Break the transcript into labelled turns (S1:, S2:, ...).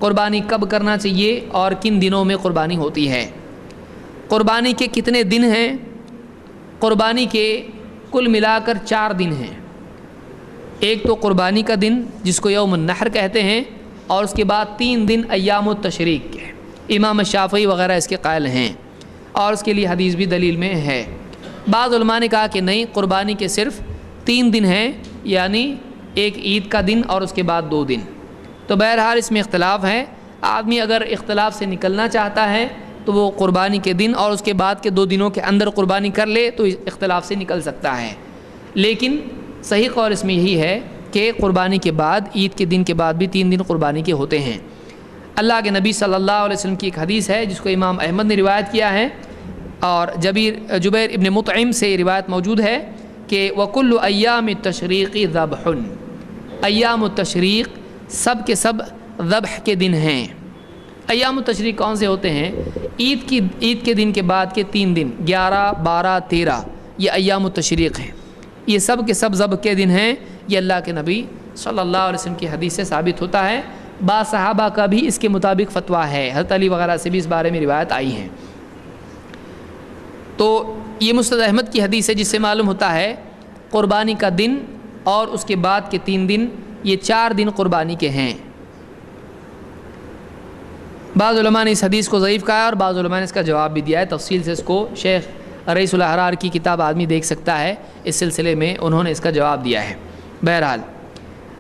S1: قربانی کب کرنا چاہیے اور کن دنوں میں قربانی ہوتی ہے۔ قربانی کے کتنے دن ہیں؟ قربانی کے کل ملا کر 4 دن ہیں۔ ایک تو قربانی کا دن جس کو یوم النحر کہتے ہیں، اور اس کے بعد 3 دن ایام التشریق کے، امام شافعی وغیرہ اس کے قائل ہیں، اور اس کے لیے حدیث بھی دلیل میں ہے۔ بعض علماء نے کہا کہ نہیں، قربانی کے صرف 3 دن ہیں، یعنی ایک عید کا دن اور اس کے بعد 2 دن۔ تو بہرحال اس میں اختلاف ہے، آدمی اگر اختلاف سے نکلنا چاہتا ہے تو وہ قربانی کے دن اور اس کے بعد کے 2 دنوں کے اندر قربانی کر لے تو اختلاف سے نکل سکتا ہے۔ لیکن صحیح قول اس میں یہی ہے کہ قربانی کے بعد، عید کے دن کے بعد بھی 3 دن قربانی کے ہوتے ہیں۔ اللہ کے نبی صلی اللہ علیہ وسلم کی ایک حدیث ہے جس کو امام احمد نے روایت کیا ہے، اور جبیر ابن مطعم سے روایت موجود ہے کہ وَكُلُّ أَيَّامِ التَّشْرِيقِ ذَبْحٌ، ایام التشریق سب کے سب ذبح کے دن ہیں۔ ایام التشریق کون سے ہوتے ہیں؟ عید کے دن کے بعد کے 3 دن، 11، 12، 13، یہ ایام التشریق ہیں، یہ سب کے سب ذبح کے دن ہیں۔ یہ اللہ کے نبی صلی اللہ علیہ وسلم کی حدیث سے ثابت ہوتا ہے۔ بعض صحابہ کا بھی اس کے مطابق فتویٰ ہے، حضرت علی وغیرہ سے بھی اس بارے میں روایت آئی ہیں۔ تو یہ مسند احمد کی حدیث ہے جس سے معلوم ہوتا ہے قربانی کا دن اور اس کے بعد کے 3 دن، یہ 4 دن قربانی کے ہیں۔ بعض علماء نے اس حدیث کو ضعیف کہا ہے اور بعض علماء نے اس کا جواب بھی دیا ہے، تفصیل سے اس کو شیخ رئیس الاحرار کی کتاب آدمی دیکھ سکتا ہے، اس سلسلے میں انہوں نے اس کا جواب دیا ہے۔ بہرحال